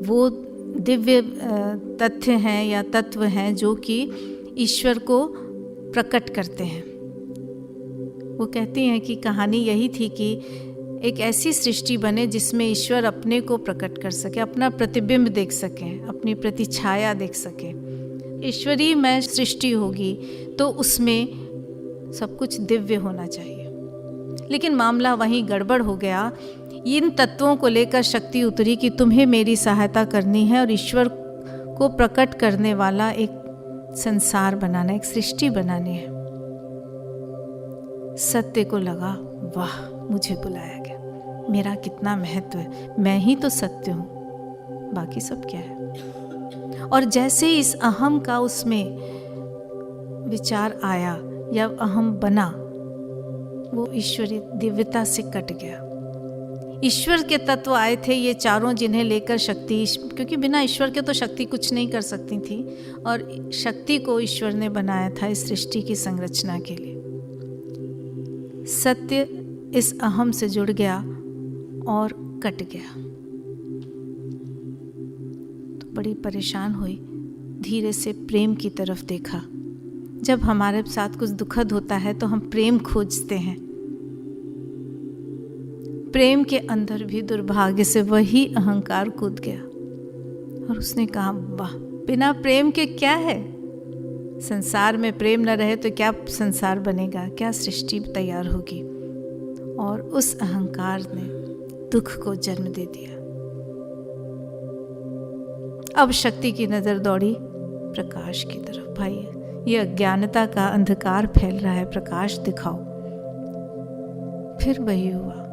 वो दिव्य तथ्य हैं या तत्व हैं जो कि ईश्वर को प्रकट करते हैं। वो कहती हैं कि कहानी यही थी कि एक ऐसी सृष्टि बने जिसमें ईश्वर अपने को प्रकट कर सके, अपना प्रतिबिंब देख सके, अपनी प्रतिछाया देख सके। ईश्वरीय में सृष्टि होगी तो उसमें सब कुछ दिव्य होना चाहिए। लेकिन मामला वहीं गड़बड़ हो गया। इन तत्वों को लेकर शक्ति उतरी कि तुम्हें मेरी सहायता करनी है और ईश्वर को प्रकट करने वाला एक संसार बनाना, एक सृष्टि बनानी है। सत्य को लगा, वाह, मुझे बुलाया गया, मेरा कितना महत्व है, मैं ही तो सत्य हूँ, बाकी सब क्या है। और जैसे इस अहम का उसमें विचार आया या अहम बना, वो ईश्वरी दिव्यता से कट गया। ईश्वर के तत्व आए थे ये चारों, जिन्हें लेकर शक्ति, क्योंकि बिना ईश्वर के तो शक्ति कुछ नहीं कर सकती थी, और शक्ति को ईश्वर ने बनाया था इस सृष्टि की संरचना के लिए। सत्य इस अहम से जुड़ गया और कट गया तो बड़ी परेशान हुई। धीरे से प्रेम की तरफ देखा। जब हमारे साथ कुछ दुखद होता है तो हम प्रेम खोजते हैं। प्रेम के अंदर भी दुर्भाग्य से वही अहंकार कूद गया और उसने कहा, वाह, बिना प्रेम के क्या है? संसार में प्रेम न रहे तो क्या संसार बनेगा, क्या सृष्टि तैयार होगी? और उस अहंकार ने दुख को जन्म दे दिया। अब शक्ति की नजर दौड़ी प्रकाश की तरफ। भाई, ये अज्ञानता का अंधकार फैल रहा है, प्रकाश दिखाओ। फिर वही हुआ।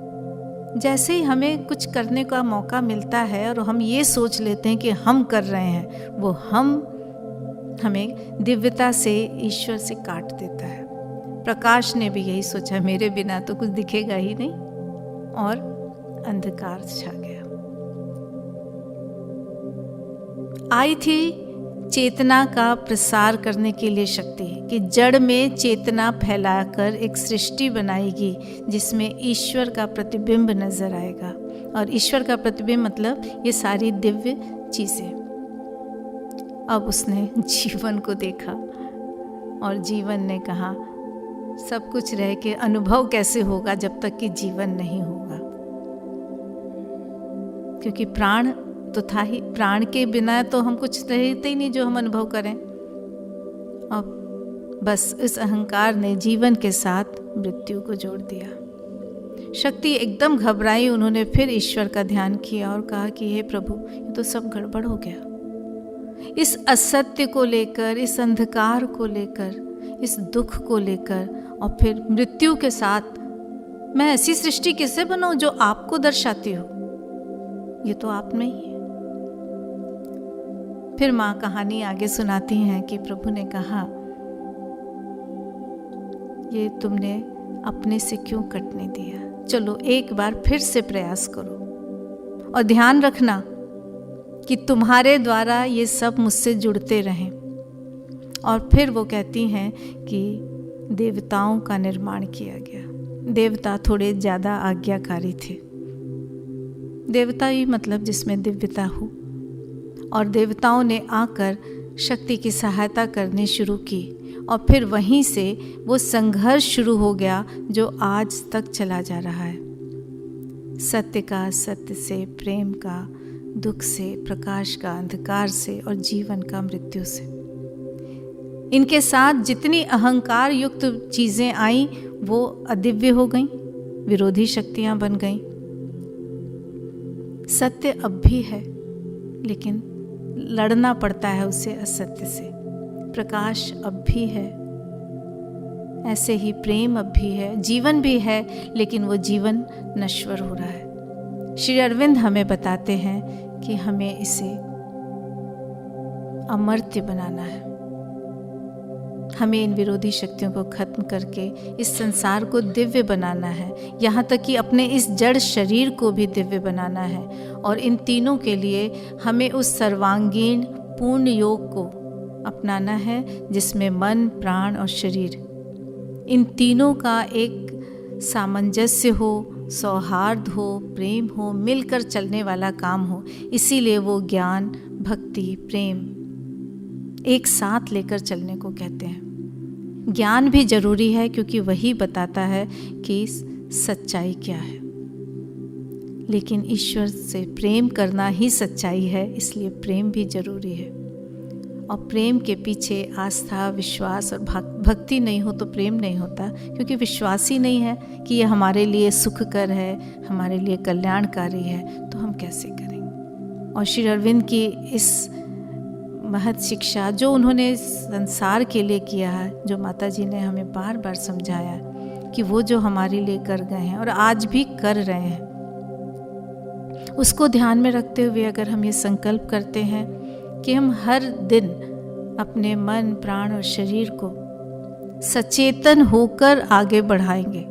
जैसे ही हमें कुछ करने का मौका मिलता है और हम ये सोच लेते हैं कि हम कर रहे हैं, वो हमें दिव्यता से, ईश्वर से काट देता है। प्रकाश ने भी यही सोचा, मेरे बिना तो कुछ दिखेगा ही नहीं, और अंधकार छा गया। आई थी चेतना का प्रसार करने के लिए शक्ति, कि जड़ में चेतना फैलाकर एक सृष्टि बनाएगी जिसमें ईश्वर का प्रतिबिंब नजर आएगा। और ईश्वर का प्रतिबिंब मतलब ये सारी दिव्य चीजें। अब उसने जीवन को देखा और जीवन ने कहा, सब कुछ रह के अनुभव कैसे होगा जब तक कि जीवन नहीं होगा? क्योंकि प्राण तो था ही, प्राण के बिना तो हम कुछ रहते ही नहीं जो हम अनुभव करें। अब बस इस अहंकार ने जीवन के साथ मृत्यु को जोड़ दिया। शक्ति एकदम घबराई। उन्होंने फिर ईश्वर का ध्यान किया और कहा कि हे प्रभु, ये तो सब गड़बड़ हो गया। इस असत्य को लेकर, इस अंधकार को लेकर, इस दुख को लेकर और फिर मृत्यु के साथ मैं ऐसी सृष्टि कैसे बनाऊं जो आपको दर्शाती हो? ये तो आप नहीं है। फिर माँ कहानी आगे सुनाती हैं कि प्रभु ने कहा, ये तुमने अपने से क्यों कटने दिया? चलो एक बार फिर से प्रयास करो और ध्यान रखना कि तुम्हारे द्वारा ये सब मुझसे जुड़ते रहें। और फिर वो कहती हैं कि देवताओं का निर्माण किया गया। देवता थोड़े ज़्यादा आज्ञाकारी थे। देवता ही मतलब जिसमें दिव्यता हो। और देवताओं ने आकर शक्ति की सहायता करनी शुरू की और फिर वहीं से वो संघर्ष शुरू हो गया जो आज तक चला जा रहा है। सत्य का सत्य से, प्रेम का दुख से, प्रकाश का अंधकार से और जीवन का मृत्यु से। इनके साथ जितनी अहंकार युक्त चीज़ें आईं वो अदिव्य हो गईं, विरोधी शक्तियां बन गईं। सत्य अब भी है लेकिन लड़ना पड़ता है उसे असत्य से। प्रकाश अब भी है, ऐसे ही प्रेम अब भी है, जीवन भी है, लेकिन वो जीवन नश्वर हो रहा है। श्री अरविंद हमें बताते हैं कि हमें इसे अमर्त्य बनाना है। हमें इन विरोधी शक्तियों को खत्म करके इस संसार को दिव्य बनाना है, यहाँ तक कि अपने इस जड़ शरीर को भी दिव्य बनाना है। और इन तीनों के लिए हमें उस सर्वांगीण पूर्ण योग को अपनाना है जिसमें मन, प्राण और शरीर, इन तीनों का एक सामंजस्य हो, सौहार्द हो, प्रेम हो, मिलकर चलने वाला काम हो। इसीलिए वो ज्ञान, भक्ति, प्रेम एक साथ लेकर चलने को कहते हैं। ज्ञान भी जरूरी है क्योंकि वही बताता है कि सच्चाई क्या है, लेकिन ईश्वर से प्रेम करना ही सच्चाई है, इसलिए प्रेम भी जरूरी है। और प्रेम के पीछे आस्था, विश्वास और भक्ति नहीं हो तो प्रेम नहीं होता, क्योंकि विश्वास ही नहीं है कि ये हमारे लिए सुखकर है, हमारे लिए कल्याणकारी है, तो हम कैसे करेंगे। और श्री अरविंद की इस महत शिक्षा जो उन्होंने संसार के लिए किया है, जो माता जी ने हमें बार बार समझाया कि वो जो हमारे लिए कर गए हैं और आज भी कर रहे हैं, उसको ध्यान में रखते हुए अगर हम ये संकल्प करते हैं कि हम हर दिन अपने मन, प्राण और शरीर को सचेतन होकर आगे बढ़ाएंगे,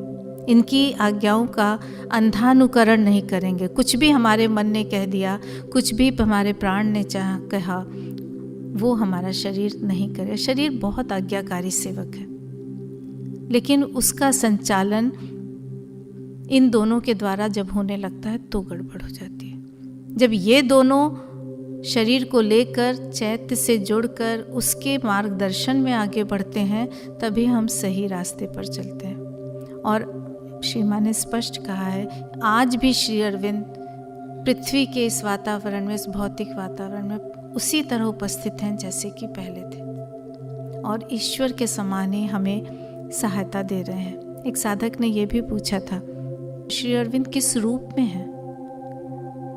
इनकी आज्ञाओं का अंधानुकरण नहीं करेंगे। कुछ भी हमारे मन ने कह दिया, कुछ भी हमारे प्राण ने कहा, वो हमारा शरीर नहीं करे। शरीर बहुत आज्ञाकारी सेवक है, लेकिन उसका संचालन इन दोनों के द्वारा जब होने लगता है तो गड़बड़ हो जाती है। जब ये दोनों शरीर को लेकर चैत्य से जुड़कर उसके मार्गदर्शन में आगे बढ़ते हैं, तभी हम सही रास्ते पर चलते हैं। और श्री माँ ने स्पष्ट कहा है, आज भी श्री अरविंद पृथ्वी के इस वातावरण में, इस भौतिक वातावरण में उसी तरह उपस्थित हैं जैसे कि पहले थे, और ईश्वर के समान ही हमें सहायता दे रहे हैं। एक साधक ने यह भी पूछा था, श्री अरविंद किस रूप में हैं?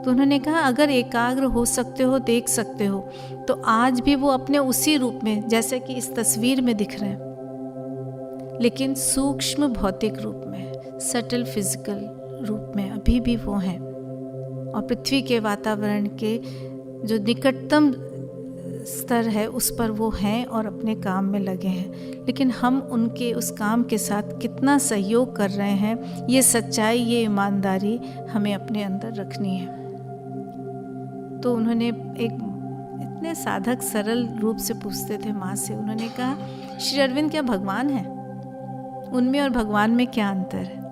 तो उन्होंने कहा, अगर एकाग्र हो सकते हो, देख सकते हो, तो आज भी वो अपने उसी रूप में, जैसे कि इस तस्वीर में दिख रहे हैं, लेकिन सूक्ष्म भौतिक रूप में, सटल फिजिकल रूप में अभी भी वो हैं। और पृथ्वी के वातावरण के जो निकटतम स्तर है उस पर वो हैं और अपने काम में लगे हैं, लेकिन हम उनके उस काम के साथ कितना सहयोग कर रहे हैं, ये सच्चाई, ये ईमानदारी हमें अपने अंदर रखनी है। तो उन्होंने एक इतने साधक सरल रूप से पूछते थे माँ से, उन्होंने कहा, श्री अरविंद क्या भगवान है? उनमें और भगवान में क्या अंतर है?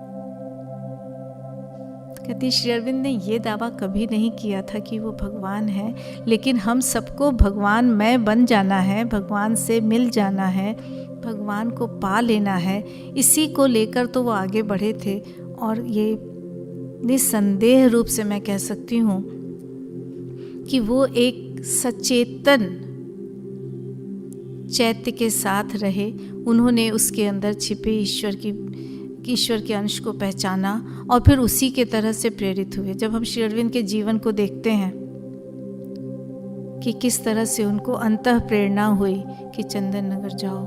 कहती, श्री अरविंद ने ये दावा कभी नहीं किया था कि वो भगवान है, लेकिन हम सबको भगवान में बन जाना है, भगवान से मिल जाना है, भगवान को पा लेना है, इसी को लेकर तो वो आगे बढ़े थे। और ये निसंदेह रूप से मैं कह सकती हूँ कि वो एक सचेतन चैत्य के साथ रहे। उन्होंने उसके अंदर छिपे ईश्वर के अंश को पहचाना और फिर उसी के तरह से प्रेरित हुए। जब हम श्री अरविंद के जीवन को देखते हैं कि किस तरह से उनको अंतः प्रेरणा हुई कि चंदन नगर जाओ,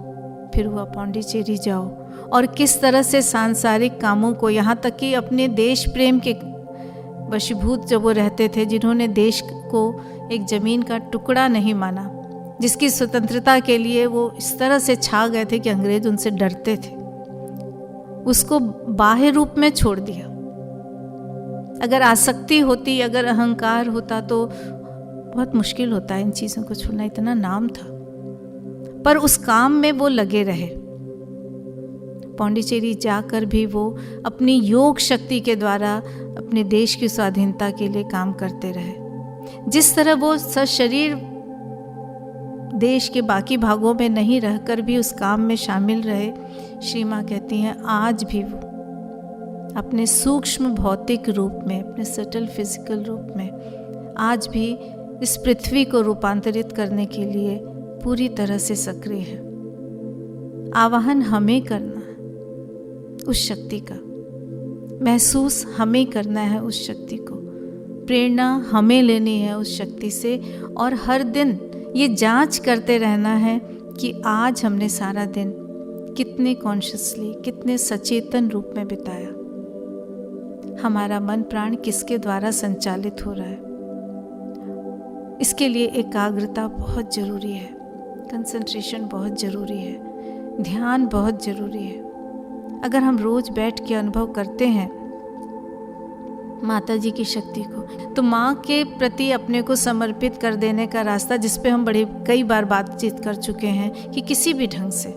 फिर हुआ पौंडीचेरी जाओ, और किस तरह से सांसारिक कामों को, यहाँ तक कि अपने देश प्रेम के वशीभूत जब वो रहते थे, जिन्होंने देश को एक ज़मीन का टुकड़ा नहीं माना, जिसकी स्वतंत्रता के लिए वो इस तरह से छा गए थे कि अंग्रेज उनसे डरते थे, उसको बाह्य रूप में छोड़ दिया। अगर आसक्ति होती, अगर अहंकार होता तो बहुत मुश्किल होता है इन चीज़ों को छोड़ना। इतना नाम था, पर उस काम में वो लगे रहे। पौंडीचेरी जाकर भी वो अपनी योग शक्ति के द्वारा अपने देश की स्वाधीनता के लिए काम करते रहे। जिस तरह वो सशरीर देश के बाकी भागों में नहीं रहकर भी उस काम में शामिल रहे, श्री माँ कहती हैं आज भी वो अपने सूक्ष्म भौतिक रूप में, अपने सटल फिजिकल रूप में आज भी इस पृथ्वी को रूपांतरित करने के लिए पूरी तरह से सक्रिय है। आवाहन हमें करना है उस शक्ति का, महसूस हमें करना है उस शक्ति को, प्रेरणा हमें लेनी है उस शक्ति से, और हर दिन ये जांच करते रहना है कि आज हमने सारा दिन कितने कॉन्शियसली, कितने सचेतन रूप में बिताया। हमारा मन प्राण किसके द्वारा संचालित हो रहा है। इसके लिए एकाग्रता बहुत ज़रूरी है, कंसंट्रेशन बहुत ज़रूरी है, ध्यान बहुत ज़रूरी है। अगर हम रोज़ बैठ के अनुभव करते हैं माता जी की शक्ति को, तो माँ के प्रति अपने को समर्पित कर देने का रास्ता, जिस पे हम कई बार बातचीत कर चुके हैं कि किसी भी ढंग से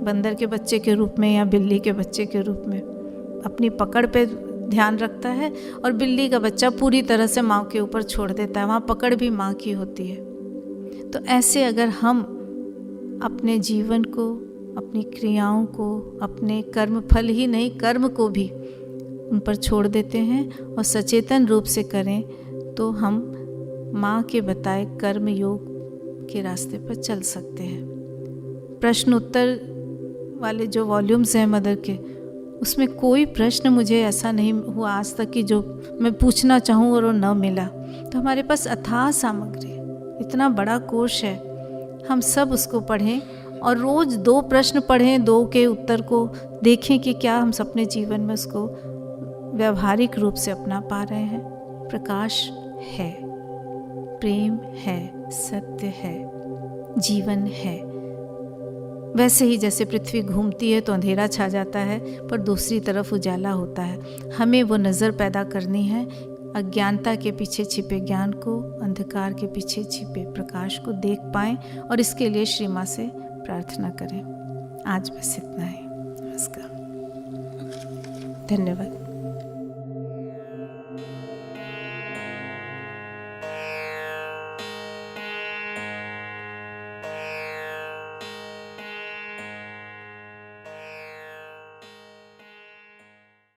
बंदर के बच्चे के रूप में या बिल्ली के बच्चे के रूप में अपनी पकड़ पे ध्यान रखता है, और बिल्ली का बच्चा पूरी तरह से माँ के ऊपर छोड़ देता है, वहाँ पकड़ भी माँ की होती है। तो ऐसे अगर हम अपने जीवन को, अपनी क्रियाओं को, अपने कर्म फल ही नहीं कर्म को भी उन पर छोड़ देते हैं और सचेतन रूप से करें, तो हम माँ के बताए कर्म योग के रास्ते पर चल सकते हैं। प्रश्न उत्तर वाले जो वॉल्यूम्स हैं मदर के, उसमें कोई प्रश्न मुझे ऐसा नहीं हुआ आज तक कि जो मैं पूछना चाहूँ और वो न मिला। तो हमारे पास अथाह सामग्री, इतना बड़ा कोश है, हम सब उसको पढ़ें और रोज़ 2 प्रश्न पढ़ें, 2 के उत्तर को देखें कि क्या हम अपने जीवन में उसको व्यवहारिक रूप से अपना पा रहे हैं। प्रकाश है, प्रेम है, सत्य है, जीवन है। वैसे ही जैसे पृथ्वी घूमती है तो अंधेरा छा जाता है, पर दूसरी तरफ उजाला होता है। हमें वो नज़र पैदा करनी है, अज्ञानता के पीछे छिपे ज्ञान को, अंधकार के पीछे छिपे प्रकाश को देख पाएं, और इसके लिए श्री माँ से प्रार्थना करें। आज बस इतना ही। नमस्कार, धन्यवाद।